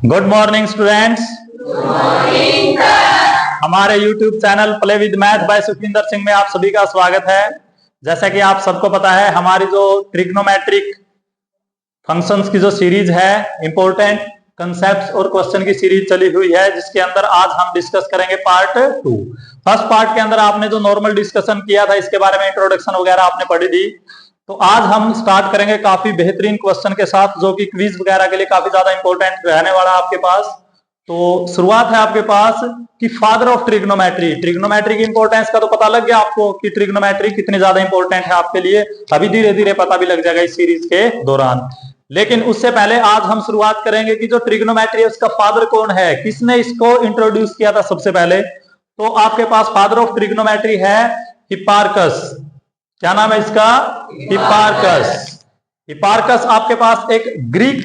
Good morning students. हमारे YouTube channel play with math by Sukhwinder Singh में आप सभी का स्वागत है। जैसा कि आप सबको पता है, हमारी जो ट्रिग्नोमेट्रिक फंक्शंस की जो सीरीज है, इंपॉर्टेंट कंसेप्ट्स और क्वेश्चन की सीरीज चली हुई है, जिसके अंदर आज हम डिस्कस करेंगे पार्ट 2। फर्स्ट पार्ट के अंदर आपने जो नॉर्मल डिस्कशन किया था, इसके बारे में इंट्रोडक्शन वगैरह आपने पढ़ी थी। तो आज हम स्टार्ट करेंगे काफी बेहतरीन क्वेश्चन के साथ, जो कि क्विज वगैरह के लिए काफी ज्यादा इंपॉर्टेंट रहने वाला आपके पास। तो शुरुआत है आपके पास कि फादर ऑफ ट्रिग्नोमेट्री। ट्रिग्नोमेट्री की इंपॉर्टेंस का तो पता लग गया आपको कि ट्रिग्नोमेट्री कितनी ज्यादा इंपॉर्टेंट है आपके लिए। अभी धीरे धीरे पता भी लग जाएगा इस सीरीज के दौरान। लेकिन उससे पहले आज हम शुरुआत करेंगे कि जो ट्रिग्नोमेट्री है उसका फादर कौन है, किसने इसको इंट्रोड्यूस किया था सबसे पहले। तो आपके पास फादर ऑफ ट्रिग्नोमेट्री है हिप्पार्कस। क्या नाम है इसका? हिप्पार्कस। हिप्पार्कस आपके पास एक ग्रीक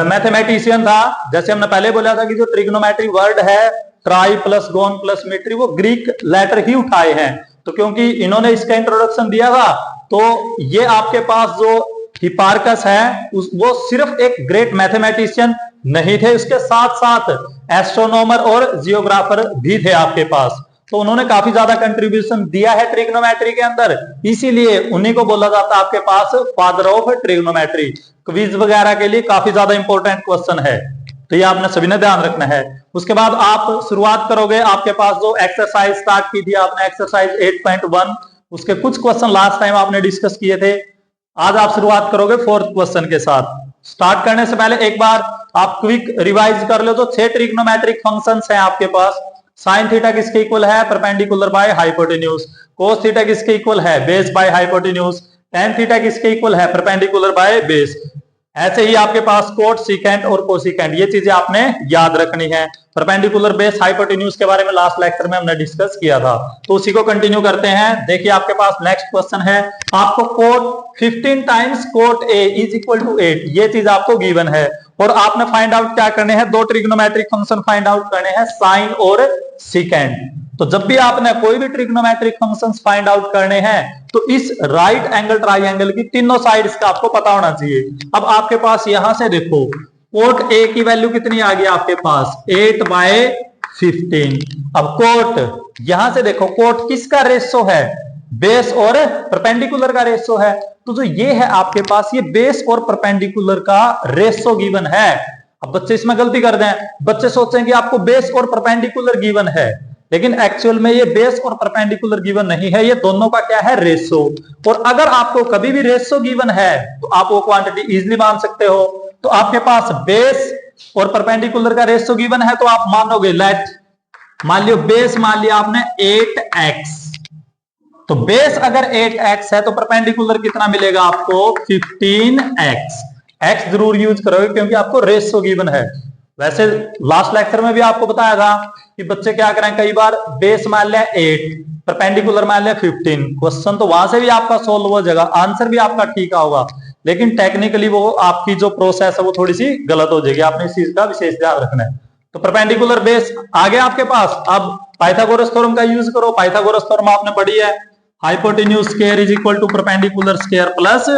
मैथमेटिशियन था। जैसे हमने पहले बोला था कि जो ट्रिग्नोमेट्री वर्ड है, ट्राई प्लस गोन प्लस मेट्री, वो ग्रीक लेटर ही उठाए हैं। तो क्योंकि इन्होंने इसका इंट्रोडक्शन दिया था, तो ये आपके पास जो हिप्पार्कस है वो सिर्फ एक ग्रेट मैथमेटिशियन नहीं थे, उसके साथ साथ एस्ट्रोनॉमर और जियोग्राफर भी थे आपके पास। तो उन्होंने काफी ज्यादा कंट्रीब्यूशन दिया है ट्रिग्नोमेट्री के अंदर, इसीलिए उन्हीं को बोला जाता है आपके पास फादर ऑफ ट्रिग्नोमेट्री। क्विज वगैरह के लिए काफी ज्यादा इंपॉर्टेंट क्वेश्चन है, तो ये आपने सभी ने ध्यान रखना है। उसके बाद आप शुरुआत करोगे, आपके पास जो एक्सरसाइज स्टार्ट की थी आपने, एक्सरसाइज 8.1, उसके कुछ क्वेश्चन लास्ट टाइम आपने डिस्कस किए थे। आज आप शुरुआत करोगे 4th क्वेश्चन के साथ। स्टार्ट करने से पहले एक बार आप क्विक रिवाइज कर लो। तो 6 ट्रिग्नोमेट्रिक फंक्शंस हैं आपके पास। साइन थीटा किसके इक्वल है? Perpendicular by hypotenuse. Cos theta किसके इक्वल है? Base by hypotenuse. Tan theta किसके इक्वल है? Perpendicular by base. ऐसे ही आपके पास कोट, सीकेंट और कोसिकेंट, ये चीजें आपने याद रखनी है। परपेंडिकुलर बेस हाइपोटेन्यूज के बारे में लास्ट लेक्चर में हमने डिस्कस किया था, तो उसी को कंटिन्यू करते हैं। देखिए आपके पास नेक्स्ट क्वेश्चन है, आपको cot 15 times cot A is equal to 8, ये चीज आपको गिवन है। और आपने फाइंड आउट क्या करने हैं? दो ट्रिग्नोमेट्रिक फंक्शन फाइंड आउट करने हैं, साइन और सीकेंट। तो जब भी आपने कोई भी ट्रिग्नोमेट्रिक फंक्शंस फाइंड आउट करने हैं, तो इस राइट एंगल ट्राइंगल की तीनों साइड्स का आपको पता होना चाहिए। अब आपके पास यहां से देखो, कोट ए की वैल्यू कितनी आ गई आपके पास? 8/15। अब कोट यहां से देखो, कोट किसका रेशो है? बेस और परपेंडिकुलर का रेशो है। तो जो ये है आपके पास, ये बेस और परपेंडिकुलर का रेशो गिवन है। अब बच्चे इसमें गलती कर दें, बच्चे सोचें कि आपको बेस और परपेंडिकुलर गिवन है, लेकिन एक्चुअल में ये बेस और परपेंडिकुलर गिवन नहीं है, ये दोनों का क्या है? रेशो। और अगर आपको कभी भी रेशो गिवन है तो आप वो क्वांटिटी इजीली मान सकते हो। तो आपके पास बेस और परपेंडिकुलर का रेशो गिवन है, तो आप मानोगे, लेट मान लियो बेस मान लिया आपने 8x, तो बेस अगर 8x है तो परपेंडिकुलर कितना मिलेगा आपको? 15x। x जरूर यूज करोगे क्योंकि आपको रेशो गिवन है। वैसे लास्ट लेक्चर में भी आपको बताया था कि बच्चे क्या करें, कई बार बेस मान लिया 8, परपेंडिकुलर मान लिया 15, क्वेश्चन तो वहां से भी आपका सोल्व हो जाएगा, आंसर भी आपका ठीक होगा, लेकिन टेक्निकली वो आपकी जो प्रोसेस है वो थोड़ी सी गलत हो जाएगी। आपने इस चीज का विशेष ध्यान रखना है। तो परपेंडिकुलर बेस आ गया आपके पास। अब पाइथागोरस थ्योरम का यूज करो। पाइथागोरस थ्योरम आपने पढ़ी है, hypotenuse square is equal to perpendicular square plus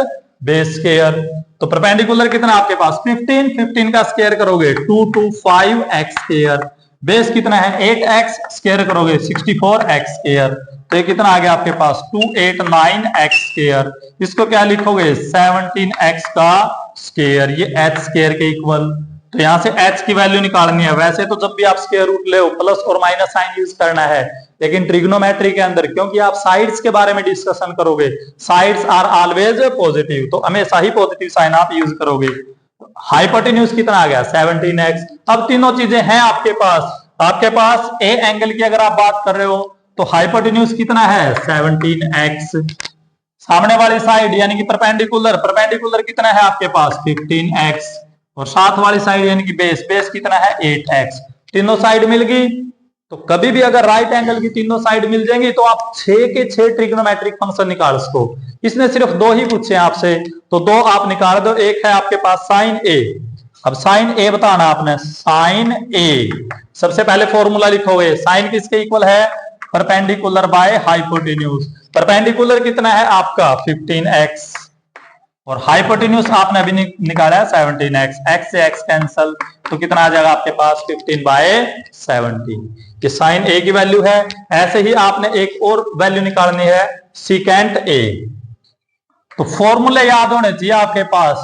base square. तो परपेंडिकुलर कितना आपके पास? 15, 15 का स्क्वायर करोगे 2 to 5x स्क्वायर। बेस कितना है? 8x, स्क्वायर करोगे 64x स्क्वायर। तो ये कितना आ गया आपके पास? 289x square. इसको क्या लिखोगे? 17x का स्क्वायर, ये h स्क्वायर के इक्वल। तो यहां से h की वैल्यू निकालनी है। वैसे तो जब भी आप स्क्वायर रूट ले, प्लस और माइनस साइन यूज करना है, लेकिन ट्रिग्नोमेट्री के अंदर क्योंकि आप साइड्स के बारे में डिस्कशन करोगे, साइड्स आर ऑलवेज पॉजिटिव, तो हमेशा ही पॉजिटिव साइन आप यूज करोगे। हाइपोटेन्यूज कितना आ गया? 17x। अब तीनों चीजें हैं आपके पास। आपके पास ए एंगल की अगर आप बात कर रहे हो तो हाइपोटेन्यूज कितना है? 17x। सामने वाली साइड यानी कि परपेंडिकुलर, परपेंडिकुलर कितना है आपके पास? 15x। और साथ वाली साइड यानी कि बेस, बेस कितना है? 8x। तीनों साइड मिल गई। तो कभी भी अगर राइट एंगल की तीनों साइड मिल जाएंगी तो आप 6 के 6 ट्रिग्नोमेट्रिक फंक्शन निकाल सको। इसने सिर्फ 2 ही पूछे आपसे, तो 2 आप निकाल दो। एक है आपके पास साइन ए। अब साइन ए बताना आपने, साइन ए। सबसे पहले फॉर्मूला लिखोगे, साइन किसके इक्वल है? Perpendicular by hypotenuse. परपेंडिकुलर कितना है आपका? 15x। और हाइपोटेन्यूज आपने अभी निकाला है 17x, x से x कैंसल, तो कितना आ जाएगा आपके पास 15/17। ये साइन a की वैल्यू है। ऐसे ही आपने एक और वैल्यू निकालनी है सीकेंट a। तो फॉर्मूले याद होने चाहिए आपके पास,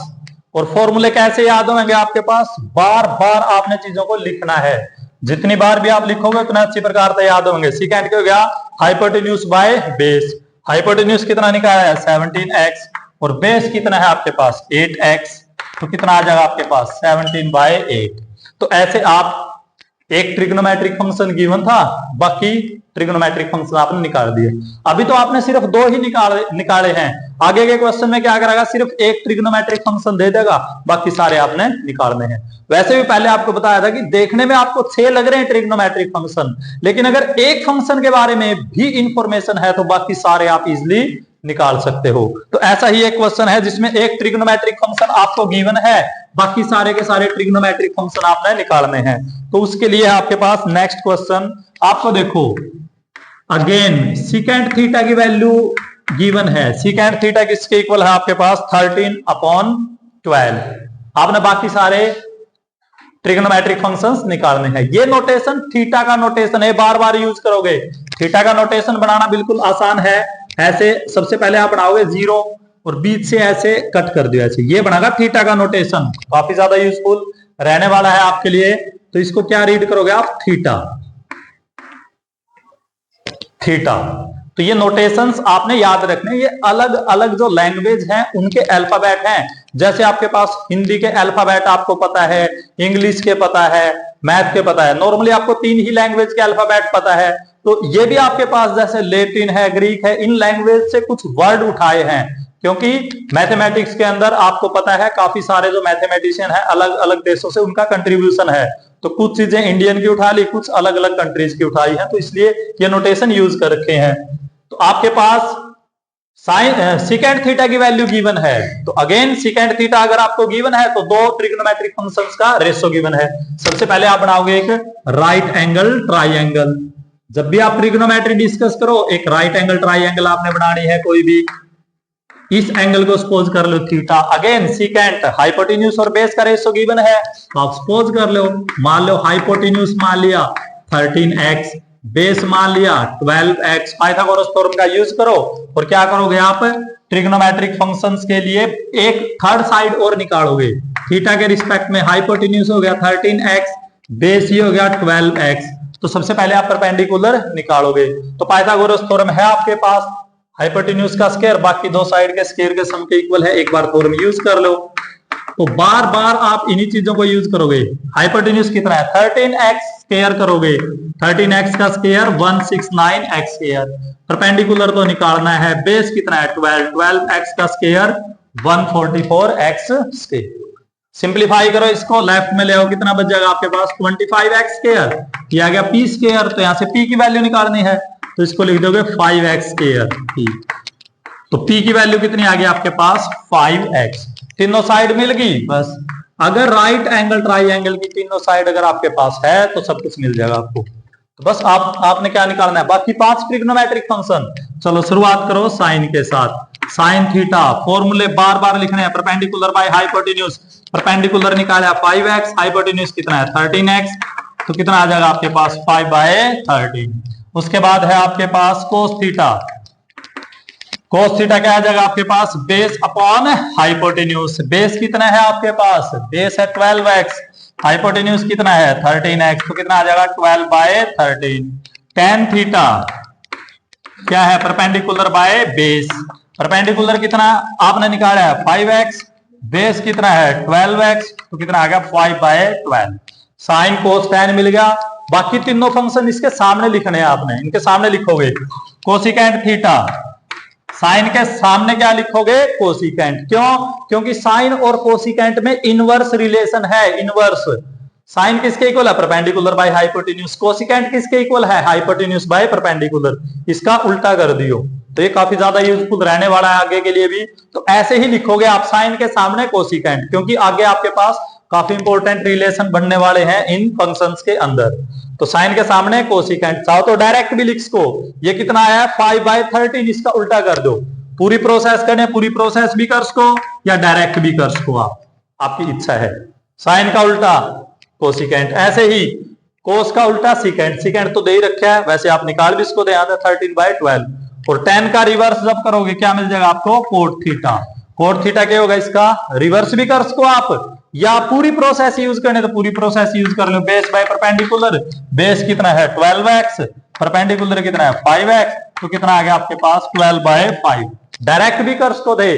और फॉर्मूले कैसे याद होंगे आपके पास, बार बार आपने चीजों को लिखना है। जितनी बार भी आप लिखोगे उतना अच्छी प्रकार से याद होंगे। सीकेंट क्या हो गया, हाइपोटेन्यूज बाय बेस। हाइपोटेन्यूज कितना निकाला है 17x, और बेस कितना है आपके पास 8x, तो कितना आ जाएगा आपके पास 17/8। तो ऐसे आप एक ट्रिग्नोमेट्रिक फंक्शन गिवन था, बाकी ट्रिग्नोमेट्रिक फंक्शन आपने निकाल दिए। अभी तो आपने सिर्फ 2 ही निकाले हैं। आगे के क्वेश्चन में क्या करेगा, सिर्फ एक ट्रिग्नोमेट्रिक फंक्शन दे देगा, बाकी सारे आपने निकालने हैं। वैसे भी पहले आपको बताया था कि देखने में आपको 6 लग रहे हैं ट्रिग्नोमेट्रिक फंक्शन, लेकिन अगर एक फंक्शन के बारे में भी इंफॉर्मेशन है तो बाकी सारे आप इजिली निकाल सकते हो। तो ऐसा ही एक क्वेश्चन है जिसमें एक ट्रिग्नोमेट्रिक फंक्शन आपको गिवन है, बाकी सारे के सारे ट्रिग्नोमेट्रिक फंक्शन आपने निकालने हैं। तो उसके लिए आपके पास नेक्स्ट क्वेश्चन आपको देखो, अगेन सीकेंट थीटा की वैल्यू गिवन है। सीकेंट थीटा किसके इक्वल है आपके पास 13/12। आपने बाकी सारे ट्रिग्नोमेट्रिक फंक्शंस निकालने हैं। ये नोटेशन थीटा का नोटेशन है, बार बार यूज करोगे। थीटा का नोटेशन बनाना बिल्कुल आसान है। ऐसे सबसे पहले आप बनाओगे 0 और बीच से ऐसे कट कर दिया, ऐसे ये बनेगा थीटा का नोटेशन। काफी ज्यादा यूजफुल रहने वाला है आपके लिए। तो इसको क्या रीड करोगे आप, थीटा। थीटा तो ये नोटेशंस आपने याद रखने। ये अलग अलग जो लैंग्वेज हैं उनके अल्फाबेट हैं। जैसे आपके पास हिंदी के अल्फाबेट आपको पता है, इंग्लिश के पता है, मैथ के पता है। नॉर्मली आपको 3 ही लैंग्वेज के अल्फाबेट पता है। तो ये भी आपके पास जैसे लैटिन है, ग्रीक है, इन लैंग्वेज से कुछ वर्ड उठाए हैं, क्योंकि मैथमेटिक्स के अंदर आपको पता है काफी सारे जो मैथमेटिशियन है अलग अलग देशों से उनका कंट्रीब्यूशन है। तो कुछ चीजें इंडियन की उठा ली, कुछ अलग अलग कंट्रीज की उठाई है, तो इसलिए ये नोटेशन यूज कर रखे हैं। तो आपके पास साइन सीकेंट थीटा की वैल्यू गिवन है। तो अगेन सीकेंट थीटा अगर आपको गिवन है तो 2 ट्रिग्नोमेट्रिक फंक्शंस का रेशो गिवन है। सबसे पहले आप बनाओगे एक राइट एंगल ट्राइंगल। जब भी आप ट्रिग्नोमेट्री डिस्कस करो, एक राइट एंगल ट्राइंगल आपने बनानी है कोई भी। इस एंगल को सपोज कर लो थीटा। अगेन सीकेंट हाइपोटेन्यूज और बेस का रेशो गिवन है, तो आप सपोज कर लो, मान लो हाइपोटेन्यूज मान लिया 13x, बेस मान लिया 12x। पाइथागोरस थ्योरम का यूज करो और क्या करोगे आप, ट्रिग्नोमेट्रिक फंक्शंस के लिए एक थर्ड साइड और निकालोगे। थीटा के रिस्पेक्ट में हाइपोटेन्यूज हो गया 13x, बेस ही हो गया 12x। तो सबसे पहले आप परपेंडिकुलर निकालोगे। तो पाइथागोरस थ्योरम है आपके पास, हाइपोटेन्यूज का स्क्वायर बाकी 2 साइड के स्क्वायर के सम के इक्वल है। एक बार थ्योरम यूज कर लो। तो बार बार आप इन्हीं चीजों को यूज करोगे। हाइपोटेन्यूज कितना है 13x स्क्वायर करोगे, 13x का स्क्वायर 169x स्क्वायर। परपेंडिकुलर तो निकालना है, बेस कितना है 12, 12x का स्क्वायर 144x स्क्वायर। सिंप्लीफाई करो इसको, लेफ्ट में ले आओ, कितना बच जाएगा आपके पास 25x स्क्वायर। ये आ गया p स्क्वायर, तो यहां से p की वैल्यू निकालनी है, तो इसको लिख दोगे 5x स्क्वायर p। तो p की वैल्यू कितनी आ गई आपके पास 5x। तीनों साइड मिल गई बस। अगर राइट एंगल ट्राइंगल की तीनों साइड अगर आपके पास है तो सब कुछ मिल जाएगा आपको। तो बस आपने क्या निकालना है, बाकी 5 ट्रिग्नोमेट्रिक फंक्शन। चलो शुरुआत करो साइन के साथ। साइन थीटा फॉर्मूले बार बार लिखने हैं। परपेंडिकुलर बाय हाइपोटेन्यूज, परपेंडिकुलर निकाला 5x, हाइपोटेन्यूज कितना है 13x, तो कितना आ जाएगा आपके पास 5/13। उसके बाद है आपके पास कोस थीटा। कोस थीटा क्या आ जाएगा आपके पास, बेस अपॉन हाइपोटेन्यूज। बेस कितना है आपके पास, बेस है 12x, हाइपोटेन्यूज कितना है 13x, तो कितना आ जाएगा 12/13। टेन थीटा क्या है, परपेंडिकुलर बाय बेस। परपेंडिकुलर कितना आपने निकाला है 5x, बेस कितना है 12x, तो कितना आ गया 5/12। साइन कोस टेन मिल गया। बाकी तीनों फंक्शन इसके सामने लिखने हैं आपने, इनके सामने लिखोगे कोसिकेंट थीटा। साइन के सामने क्या लिखोगे कोसिकेंट। क्यों, क्योंकि साइन और कोसिकेंट में इनवर्स रिलेशन है। इनवर्स साइन किसके इक्वल है, परपेंडिकुलर बाय हाइपोटेन्यूज। कोसिकेंट किसके इक्वल है, हाइपोटेन्यूज बाय परपेंडिकुलर। इसका उल्टा कर दियो तो ये काफी ज्यादा यूजफुल रहने वाला है आगे के लिए भी। तो ऐसे ही लिखोगे आप साइन के सामने कोसिकेंट, क्योंकि आगे आपके पास काफी इंपॉर्टेंट रिलेशन बनने वाले हैं इन फंक्शंस के अंदर। तो साइन के सामने कोसिकेंट। चाहो तो डायरेक्ट भी लिख इसको, ये कितना आया 5/13, इसका उल्टा कर दो पूरी प्रोसेस करने, पूरी प्रोसेस भी कर सको या डायरेक्ट भी कर सको, आप आपकी इच्छा है। साइन का उल्टा कोसिकेंट, ऐसे ही कोस का उल्टा सीकेंट, सीकेंट तो दे ही रखा है, वैसे आप निकाल भी इसको दे, 13/12। और tan का रिवर्स जब करोगे क्या मिल जाएगा आपको, कोट थीटा। कोट थीटा क्या होगा इसका, रिवर्स भी कर सको आप, या पूरी प्रोसेस यूज करने तो पूरी प्रोसेस यूज कर लो। बेस बाय परपेंडिकुलर, बेस कितना है 12x, परपेंडिकुलर कितना है 5x, तो कितना आ गया आपके पास 12/5। डायरेक्ट भी कर सको दे,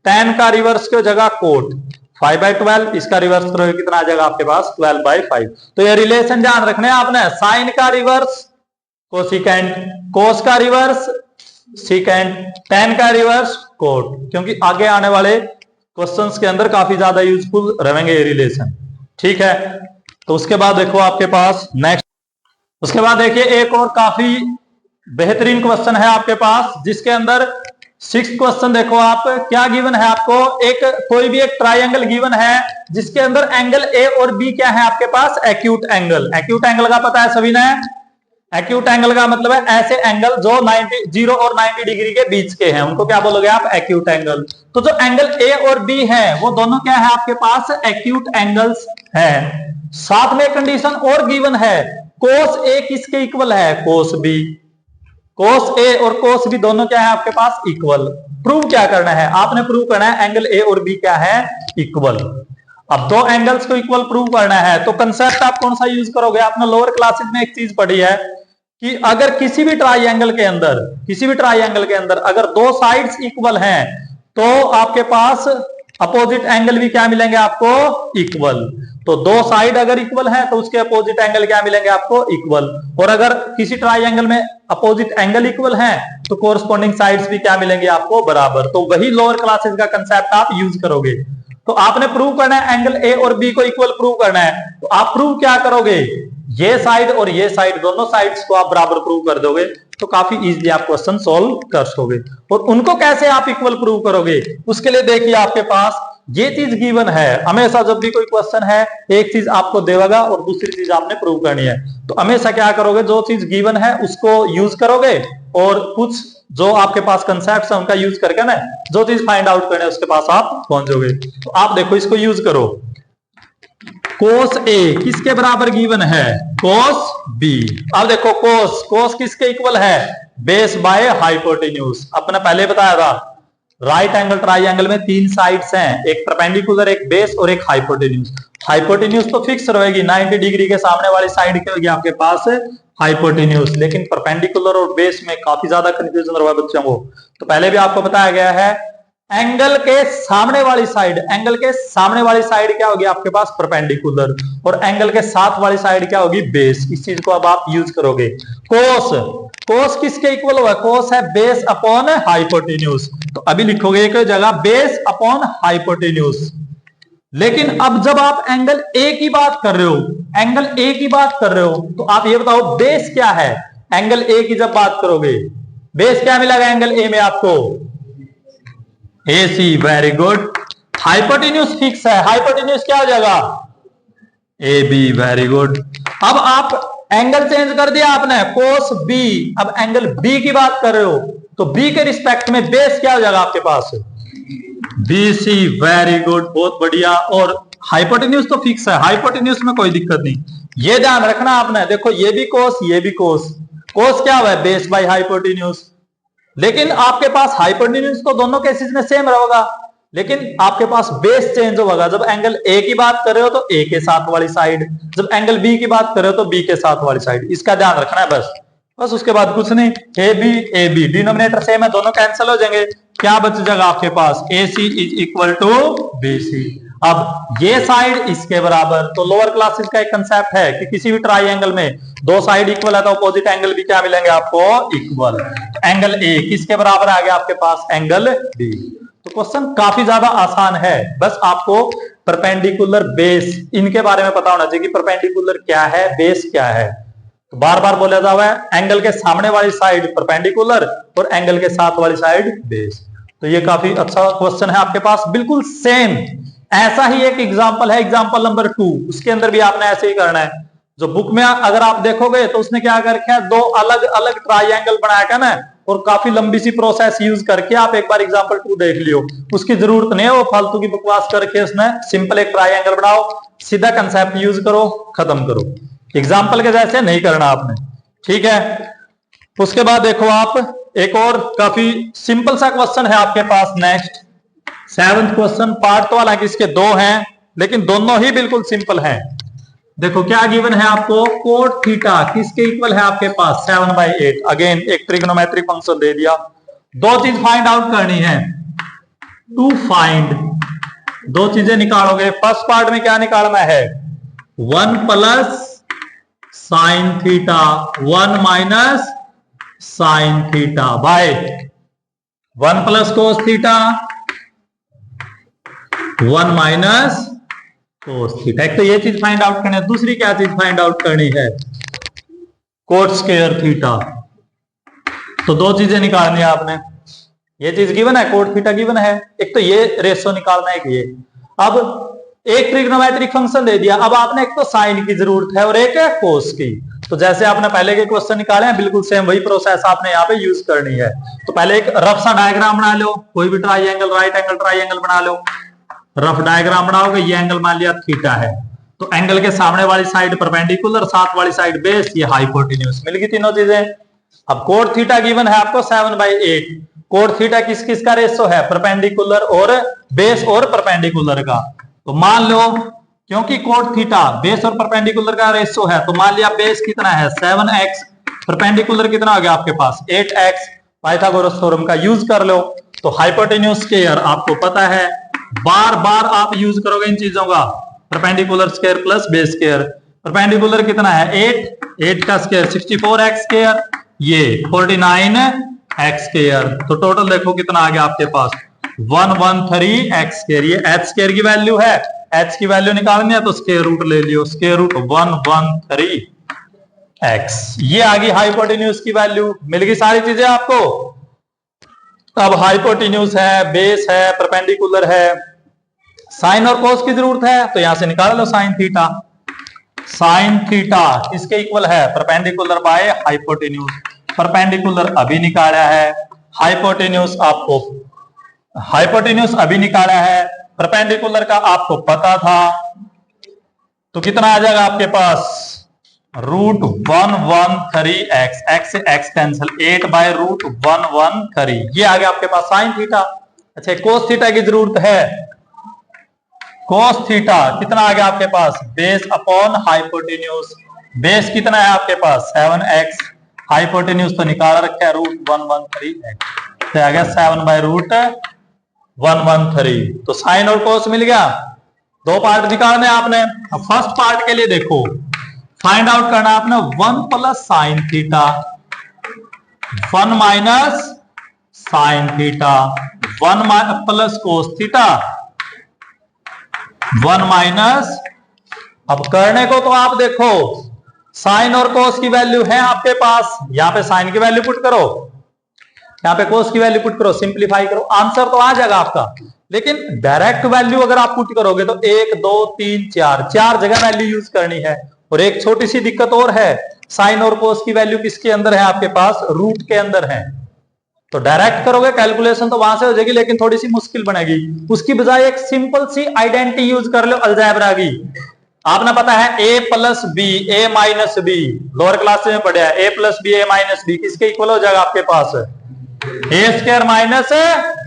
tan का रिवर्स की जगह कोट 5/12, इसका रिवर्स करोगे कितना आ जाएगा आपके पास 12/5। तो ये रिलेशन ध्यान रखने आपने, साइन का रिवर्स कोसिकेंट, कोस का रिवर्स सीकेंट, tan का रिवर्स कोट, क्योंकि आगे आने वाले क्वेश्चंस के अंदर काफी ज्यादा यूजफुल रहेंगे ये रिलेशन, ठीक है। तो उसके बाद देखो आपके पास नेक्स्ट, उसके बाद देखिए एक और काफी बेहतरीन क्वेश्चन है आपके पास, जिसके अंदर 6th क्वेश्चन देखो आप, क्या गिवन है आपको, एक कोई भी एक ट्राइंगल गिवन है जिसके अंदर एंगल ए और बी क्या है आपके पास, एक्यूट एंगल। एक्यूट एंगल का पता है सभी ने, एक्यूट एंगल का मतलब है ऐसे एंगल जो 0 और 90 डिग्री के बीच के हैं, उनको क्या बोलोगे आप, एक्यूट एंगल। तो जो एंगल ए और बी है वो दोनों क्या है आपके पास, एक्यूट एंगल्स है। साथ में कंडीशन और गिवन है, कोस ए किसके इक्वल है, कोस बी। कोस ए और कोस बी दोनों क्या है आपके पास, इक्वल। प्रूव क्या करना है, आपने प्रूव करना है एंगल ए और बी क्या है, इक्वल। अब दो एंगल्स को इक्वल प्रूव करना है तो कंसेप्ट आप कौन सा यूज करोगे, आपने लोअर क्लासेस में एक चीज पढ़ी है कि अगर किसी भी ट्राइंगल के अंदर अगर दो साइड्स इक्वल हैं तो आपके पास अपोजिट एंगल भी क्या मिलेंगे आपको, इक्वल। तो दो साइड अगर इक्वल है तो उसके अपोजिट एंगल क्या मिलेंगे आपको, इक्वल। और अगर किसी ट्राइंगल में अपोजिट एंगल इक्वल है तो कोरस्पॉन्डिंग साइड्स भी क्या मिलेंगे आपको, बराबर। तो वही लोअर क्लासेस का कंसेप्ट आप यूज करोगे। तो आपने प्रूव करना है एंगल ए और बी को इक्वल प्रूव करना है, तो आप प्रूव क्या करोगे, ये साइड और ये साइड दोनों साइड्स को आप बराबर प्रूव कर दोगे तो काफी इजीली आप क्वेश्चन सॉल्व कर सकोगे। और उनको कैसे आप इक्वल प्रूव करोगे, उसके लिए देखिए आपके पास ये चीज गिवन है। हमेशा जब भी कोई क्वेश्चन है एक चीज आपको देगा और दूसरी चीज आपने प्रूव करनी है, तो हमेशा क्या करोगे, जो चीज गिवन है उसको यूज करोगे और कुछ जो आपके पास कंसेप्ट है उनका यूज करके ना जो चीज फाइंड आउट करना है उसके पास आप पहुंचोगे। तो आप देखो इसको यूज करो, कोस ए किसके बराबर गिवन है, कोस बी। अब देखो कोस किसके इक्वल है, बेस बाय हाइपोटेन्यूज। अपने पहले बताया था राइट एंगल ट्राइंगल में तीन साइड्स हैं, एक परपेंडिकुलर, एक बेस और एक हाइपोटेन्यूज। हाइपोटेन्यूज तो फिक्स रहेगी, 90 डिग्री के सामने वाली साइड क्या होगी आपके पास, हाइपोटेन्यूज। लेकिन परपेंडिकुलर और बेस में काफी ज्यादा कंफ्यूजन रहा बच्चों को। तो पहले भी आपको बताया गया है एंगल के सामने वाली साइड, एंगल के सामने वाली साइड क्या होगी आपके पास, परपेंडिकुलर, और एंगल के साथ वाली साइड क्या होगी, बेस। इस चीज को अब आप यूज करोगे। कोस किसके इक्वल हुआ, कोस है बेस अपॉन हाइपोटेन्यूज। तो अभी लिखोगे एक जगह बेस अपॉन हाइपोटेन्यूज। लेकिन अब जब आप एंगल ए की बात कर रहे हो, एंगल ए की बात कर रहे हो, तो आप ये बताओ बेस क्या है। एंगल ए की जब बात करोगे बेस क्या मिलेगा एंगल ए में आपको, AC, very good. Hypotenuse fix है, हाइपोटेन्यूज क्या हो जाएगा, AB, वेरी गुड। अब आप एंगल चेंज कर दिया आपने, कोस B, अब एंगल B की बात कर रहे हो तो B के रिस्पेक्ट में बेस क्या हो जाएगा आपके पास, BC, वेरी गुड, बहुत बढ़िया। और हाइपोटेन्यूज तो फिक्स है, हाइपोटेन्यूज में कोई दिक्कत नहीं। ये ध्यान रखना आपने, देखो ये भी कोस, ये भी कोस। कोस क्या हुआ है, बेस बाय हाइपोटेन्यूज। लेकिन आपके पास हाइपोटेन्यूज तो दोनों केसेस में सेम रहेगा, लेकिन आपके पास बेस चेंज होगा। जब एंगल ए की बात कर रहे हो तो ए के साथ वाली साइड, जब एंगल बी की बात कर रहे हो तो बी के साथ वाली साइड। इसका ध्यान रखना है बस उसके बाद कुछ नहीं। ए बी डिनोमिनेटर सेम है, दोनों कैंसिल हो जाएंगे। क्या बच जाएगा आपके पास, AC is equal to BC। अब ये साइड इसके बराबर, तो लोअर क्लासेस का एक कंसेप्ट है कि किसी भी ट्राइंगल में दो साइड इक्वल है तो अपोजिट एंगल भी क्या मिलेंगे आपको, इक्वल। एंगल ए किसके बराबर आ गया आपके पास, एंगल बी। तो क्वेश्चन काफी ज्यादा आसान है, बस आपको परपेंडिकुलर बेस इनके बारे में पता होना चाहिए कि परपेंडिकुलर क्या है, बेस क्या है। तो बार बार बोला जा रहा है एंगल के सामने वाली साइड परपेंडिकुलर और एंगल के साथ वाली साइड बेस। तो ये काफी अच्छा क्वेश्चन है आपके पास, बिल्कुल सेम ऐसा ही एक एग्जांपल है, एग्जांपल नंबर 2, उसके अंदर भी आपने ऐसे ही करना है। जो बुक में अगर आप देखोगे तो उसने क्या कर रखा है, दो अलग अलग ट्राइंगल बनाया है ना, और काफी लंबी सी प्रोसेस यूज करके आप एक बार एग्जांपल 2 देख लियो, उसकी जरूरत नहीं है वो फालतू की बकवास करके। इसमें सिंपल एक ट्रायंगल बनाओ, सीधा कंसेप्ट यूज करो, खत्म करो। एग्जाम्पल के जैसे नहीं करना आपने, ठीक है। उसके बाद देखो आप एक और काफी सिंपल सा क्वेश्चन है आपके पास नेक्स्ट 7th क्वेश्चन। पार्ट तो हालांकि इसके 2 हैं लेकिन दोनों ही बिल्कुल सिंपल हैं। देखो क्या गिवन है आपको, कोट थीटा किसके इक्वल है आपके पास 7/8। अगेन एक ट्रिग्नोमेट्रिक फंक्शन दे दिया, दो चीज फाइंड आउट करनी है। टू फाइंड, दो चीजें निकालोगे। फर्स्ट पार्ट में क्या निकालना है, 1 plus sine theta 1 minus sine theta by 1 plus cos theta 1 minus cos theta. एक तो ये चीज फाइंड आउट करनी है, दूसरी क्या चीज फाइंड आउट करनी है, कोट स्क्वायर थीटा। तो दो चीजें निकालनी है आपने। ये चीज गिवन है, कोट थीटा गिवन है, एक तो ये रेशो निकालना है कि ये। अब एक ट्रिग्नोमेट्रिक फंक्शन दे दिया, अब आपने एक तो साइन की जरूरत है और एक है कोस की। तो जैसे आपने पहले के क्वेश्चन निकाले हैं बिल्कुल सेम वही प्रोसेस आपने यहाँ पे यूज करनी है। तो पहले एक रफ सा डायग्राम बना लो, कोई भी ट्राइंगल, राइट एंगल ट्राइंगल बना लो। रफ डायग्राम बनाओगे, ये एंगल मान लिया थीटा है, तो एंगल के सामने वाली साइड परपेंडिकुलर, साथ वाली साइड बेस, ये हाइपोटेन्यूज, मिल गई तीनों चीजें। अब कोट थीटा गिवन है आपको 7/8। कोट थीटा किस किस का रेशो है, परपेंडिकुलर और बेस और परपेंडिकुलर का। तो मान लो क्योंकि कोट थीटा बेस और परपेंडिकुलर का रेशो है, तो मान लिया बेस कितना है 7x, परपेंडिकुलर कितना हो गया आपके पास 8x। पाइथागोरस थ्योरम का यूज कर लो। तो हाइपोटेन्यूज स्क्वायर आपको पता है, बार बार आप यूज करोगे इन चीजों का, perpendicular square plus base square. Perpendicular कितना है 8 का स्क्वायर 64x स्क्वायर, ये 49x स्क्वायर। तो टोटल देखो कितना आ गया आपके पास 113x स्क्वायर। ये h स्क्वायर की वैल्यू है, h की वैल्यू निकालनी है तो स्क्वायर रूट ले लियो, स्क्वायर रूट 113x। ये आ गई हाइपोटेन्यूज की वैल्यू, मिल गई सारी चीजें आपको। अब हाइपोटेन्यूज है, बेस है, परपेंडिकुलर है, साइन और कोस की जरूरत है, तो यहां से निकाल लो साइन थीटा। साइन थीटा किसके इक्वल है, परपेंडिकुलर बाय हाइपोटेन्यूज। परपेंडिकुलर अभी निकाला है, हाइपोटेन्यूज आपको हाइपोटेन्यूज अभी निकाला है, परपेंडिकुलर का आपको पता था। तो कितना आ जाएगा आपके पास रूट 113x, x से x कैंसिल, 8/√113। ये आ गया आपके पास साइन थीटा। अच्छा कोस थीटा की जरूरत है, कोस थीटा कितना आ गया आपके पास, बेस अपॉन हाइपोटेन्यूज। बेस कितना है आपके पास 7x, हाइपोटेन्यूज तो निकाल रखा है √113x, तो आ गया 7/√113। तो साइन और कोस मिल गया। दो पार्ट निकालने आपने। अब फर्स्ट पार्ट के लिए देखो फाइंड आउट करना आपने 1 plus sine theta 1 minus sine theta 1 plus cos theta 1 minus. अब करने को तो आप देखो साइन और कोस की वैल्यू है आपके पास, यहां पे साइन की वैल्यू पुट करो, यहां पे कोस की वैल्यू पुट करो, सिंप्लीफाई करो, आंसर तो आ जाएगा आपका। लेकिन डायरेक्ट वैल्यू अगर आप पुट करोगे तो 1 2 3 4 जगह वैल्यू यूज करनी है। और एक छोटी सी दिक्कत और है, साइन और कोस की वैल्यू किसके अंदर है आपके पास, रूट के अंदर है। तो डायरेक्ट करोगे कैलकुलेशन तो वहां से हो जाएगी, लेकिन थोड़ी सी मुश्किल बनेगी। उसकी बजाय एक सिंपल सी आइडेंटिटी यूज कर लो अलजेब्रा की। आपने पता है a plus B A minus B, lower class में पढ़ा है, a plus B A minus B किसके इक्वल हो जाएगा आपके पास, A square minus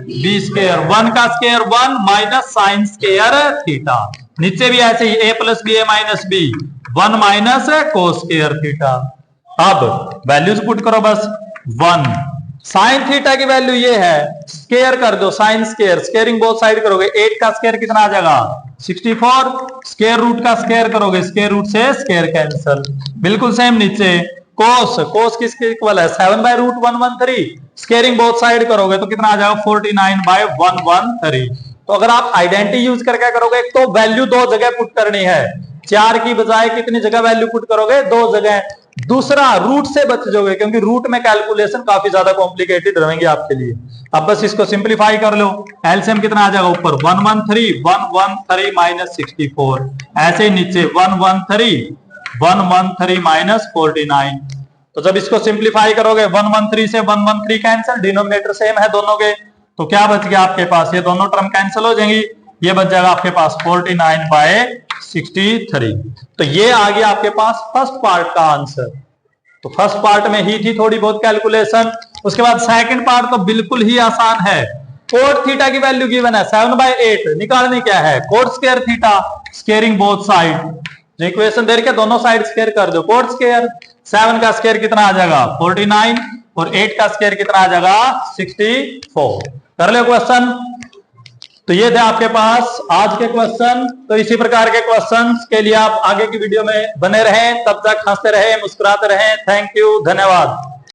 B square, 1 का square 1 minus sin square theta. नीचे भी ऐसे ही a plus B A minus B 1 minus cos square theta. अब वैल्यूज पुट करो बस 1। साइन थीटा की वैल्यू ये है, स्क्वायर कर दो, sine square, squaring both side करोगे, 8 का स्क्वायर कितना आ जाएगा 64, स्क्वायर रूट का स्क्वायर करोगे, स्क्वायर रूट से स्क्वायर कैंसिल, बिल्कुल सेम। नीचे कोस, कोस किसके इक्वल है 7/√113, स्क्वायरिंग बोथ साइड करोगे तो कितना आ जाएगा 49/113। तो अगर आप आइडेंटिटी यूज करके करोगे, एक तो वैल्यू दो जगह पुट करनी है, 4 की बजाय कितनी जगह वैल्यू पुट करोगे, 2 जगह। दूसरा रूट से बच जाओगे, क्योंकि रूट में कैलकुलेशन काफी ज्यादा कॉम्प्लिकेटेड रहेंगे आपके लिए। अब बस इसको सिंप्लीफाई कर लो, एलसीएम कितना आ जाएगा ऊपर 113 माइनस 64, ऐसे ही नीचे 113 माइनस 49, तो जब इसको सिंप्लीफाई करोगे 113 से 113 कैंसिल, डिनोमिनेटर सेम है दोनों के, तो क्या बच गया आपके पास, ये दोनों टर्म कैंसिल हो जाएंगी, ये बच जाएगा आपके पास 49/63। तो ये आ गया आपके पास फर्स्ट पार्ट का आंसर। तो फर्स्ट पार्ट में ही थी थोड़ी बहुत कैलकुलेशन। उसके बाद सेकंड पार्ट तो बिल्कुल ही आसान है। कोट थीटा की वैल्यू गिवन है 7/8, निकालनी क्या है, coat square theta, squaring both side, जो इक्वेशन दे रखे दोनों साइड स्क्वायर कर दो, कोट स्क्वायर, 7 का स्क्वायर कितना आ जाएगा 49 और 8 का स्क्वायर कितना आ जाएगा 64। कर लो क्वेश्चन। तो ये थे आपके पास आज के क्वेश्चन। तो इसी प्रकार के क्वेश्चंस के लिए आप आगे की वीडियो में बने रहें, तब तक हंसते रहें, मुस्कुराते रहें। थैंक यू, धन्यवाद।